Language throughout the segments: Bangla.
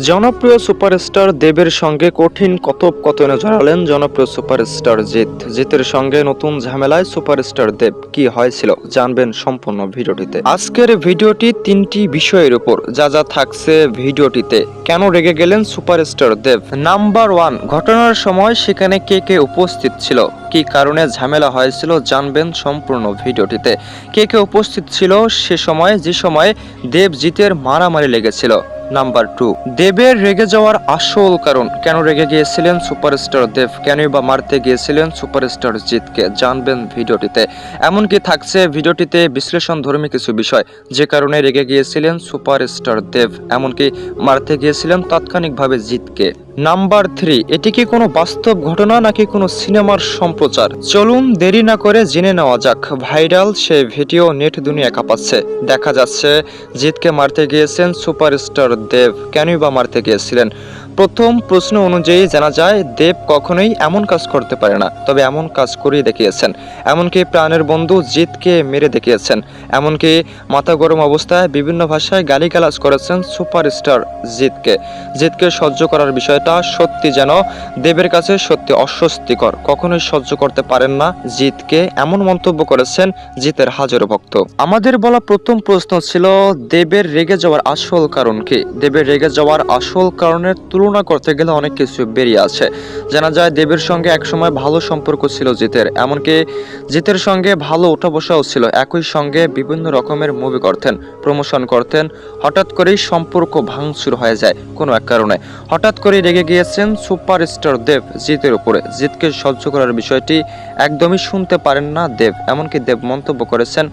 জনপ্রিয় সুপারস্টার দেবের সঙ্গে কঠিন কথোপকথনে জড়ালেন জনপ্রিয় সুপারস্টার জিতের সঙ্গে নতুন ঝামেলায় সুপারস্টার দেব। কি হয়েছিল জানবেন সম্পূর্ণ ভিডিওটিতে। আজকের ভিডিওটি তিনটি বিষয়ের উপর যা থাকছে ভিডিওটিতে। কেন রেগে গেলেন সুপারস্টার দেব? নাম্বার 1, ঘটনার সময় সেখানে কে কে উপস্থিত ছিল, কি কারণে ঝামেলা হয়েছিল জানবেন সম্পূর্ণ ভিডিওটিতে। কে কে উপস্থিত ছিল সে সময়, যে সময় দেব জিতের মারামারি লেগেছিল। নাম্বার 2, দেবের রেগে যাওয়ার আসল কারণ, কেন রেগে গিয়েছিলেন সুপারস্টার দেব, কেনই বা মারতে গিয়েছিলেন সুপারস্টার জিতকে, জানবেন ভিডিওটিতে। এমনকি থাকছে ভিডিওটিতে বিশ্লেষণধর্মী কিছু বিষয়, যে কারণে রেগে গিয়েছিলেন সুপারস্টার দেব, এমনকি মারতে গিয়েছিলেন তাৎক্ষণিকভাবে জিতকে। নাম্বার 3, এটি কি কোনো বাস্তব ঘটনা নাকি কোনো সিনেমার সম্প্রচার? চলুন দেরি না করে জেনে নেওয়া যাক। ভাইরাল সেই ভিডিও নেট দুনিয়া কাঁপাচ্ছে। দেখা যাচ্ছে জিতকে মারতে গিয়েছেন সুপারস্টার দেব, কেনই বা মারতে গিয়েছিলেন? প্রথম প্রশ্ন অনুযায়ী জানা যায় দেব কখনোই এমন কাজ করতে পারে না, তবে এমন কাজ করিয়ে দেখিয়েছেন। এমনকি প্রাণের বন্ধু জিতকে মেরে দেখিয়েছেন। এমনকি মাথা গরম অবস্থায় বিভিন্ন ভাষায় গালিগালাজ করেছেন সুপারস্টার জিতকে সহ্য করার বিষয়টা সত্যি যেন দেবের কাছে সত্যি অস্বস্তিকর। কখনোই সহ্য করতে পারেন না জিতকে, এমন মন্তব্য করেছেন জিতের হাজারো ভক্ত। আমাদের বলা প্রথম প্রশ্ন ছিল দেবের রেগে যাওয়ার আসল কারণ কি? দেবের রেগে যাওয়ার আসল কারণের তুলনা করতে গেলে অনেক কিছু বেরিয়ে আছে। জানা যায় দেবের সঙ্গে একসময় ভালো সম্পর্ক ছিল জিতের, এমনকি জিতের সঙ্গে ভালো ওঠা বসাও ছিল। একই সঙ্গে বিভিন্ন রকমের মুভি করতেন, প্রমোশন করতেন। হঠাৎ করেই সম্পর্ক ভাঙচুর হয়ে যায় কোনো এক কারণে। হঠাৎ করে রেগে গিয়েছেন সুপারস্টার দেব জিতের উপরে। জিতকে সহ্য করার বিষয়টি একদমই শুনতে পারেন না দেব। এমনকি দেব মন্তব্য করেছেন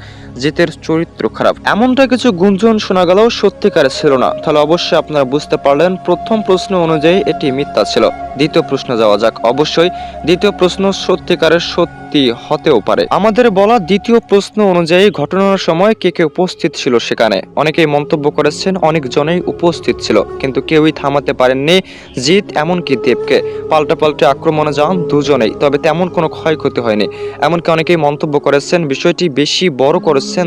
জিতের চরিত্র খারাপ। এমনটা কিছু গুঞ্জন শোনা গেলেও সত্যিকার ছিল না। তাহলে অবশ্যই আপনারা বুঝতে পারলেন প্রথম প্রশ্ন অনুযায়ী এটি মিথ্যা ছিল। দ্বিতীয় প্রশ্ন যাওয়া যাক। অবশ্যই দ্বিতীয় প্রশ্ন সত্যিকারের সত্যি হতেও পারে। আমাদের বলা দ্বিতীয় প্রশ্ন অনুযায়ী ঘটনার সময় কে কে উপস্থিত ছিল সেখানে? অনেকেই মন্তব্য করেছেন অনেকজনেই উপস্থিত ছিল, কিন্তু কেউই থামাতে পারেননি জিত এমনকি দেবকে। পাল্টে আক্রমণে যান দুজনেই, তবে তেমন কোনো ক্ষয়ক্ষতি হয়নি। এমনকি অনেকেই মন্তব্য করেছেন বিষয়টি বেশি বড় করেছেন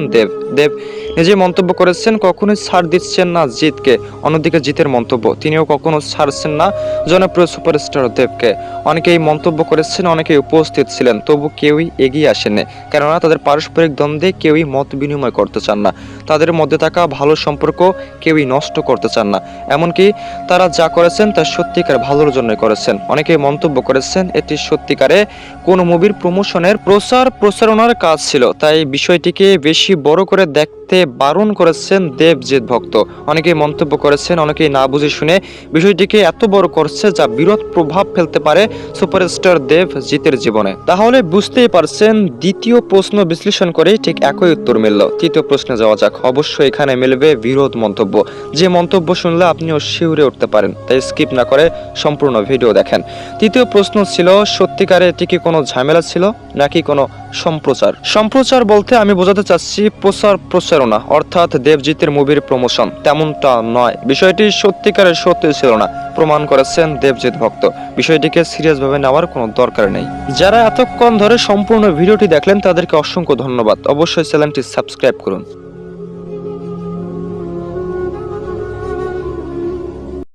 দেব নিজে মন্তব্য করেছেন কখনোই ছাড় দিচ্ছেন না জিতকে। অন্যদিকে জিতের মন্তব্য, তিনিও কখনো ছাড়ছেন না জনপ্রিয় সুপারস্টার দেবকে। অনেকেই মন্তব্য করেছেন অনেকেই উপস্থিত ছিলেন, তবু কেউই এগিয়ে আসেননি, কেননা তাদের পারস্পরিক দ্বন্দ্বে কেউই মত বিনিময় করতে চান না। তাদের মধ্যে থাকা ভালো সম্পর্ক কেউই নষ্ট করতে চান না। এমনকি তারা যা করেছেন তা সত্যিকার ভালোর জন্যই করেছেন। অনেকেই মন্তব্য করেছেন এটি সত্যিকারে কোন মুভির প্রমোশনের প্রচারণার কাজ ছিল, তাই বিষয়টিকে বেশি বড় করে দেখতে বারণ করেছেন দেবজিৎ ভক্ত। অনেকেই মন্তব্য করেছেন অনেকেই না বুঝে শুনে বিষয়টিকে এত বড় করছে যা বিরূপ প্রভাব ফেলতে পারে সুপারস্টার দেব জিতের জীবনে। তাহলে বুঝতেই পারছেন দ্বিতীয় প্রশ্ন বিশ্লেষণ করেই ঠিক একই উত্তর মিলল। তৃতীয় প্রশ্নে যাওয়া যাক। অবশ্যই এখানে মিলবে বিরোধ মন্তব্য, যে মন্তব্য শুনলে আপনিও শিউরে উঠতে পারেন, তাই স্কিপ না করে সম্পূর্ণ ভিডিও দেখেন। তৃতীয় প্রশ্ন ছিল সত্যিকারে এটি কি কোনো ঝামেলা ছিল নাকি কোনো সম্প্রচার বলতে আমি বোঝাতে চাচ্ছি প্রচারণা, অর্থাৎ দেবজিতের মুভির প্রমোশন। তেমনটা নয়, বিষয়টি সত্যিকারের সত্যি ছিল না, প্রমাণ করেছেন দেবজিৎ ভক্ত। বিষয়টিকে সিরিয়াস ভাবে নেওয়ার কোনো দরকার নেই। যারা এতক্ষণ ধরে সম্পূর্ণ ভিডিওটি দেখলেন তাদেরকে অসংখ্য ধন্যবাদ। অবশ্যই চ্যানেলটি সাবস্ক্রাইব করুন।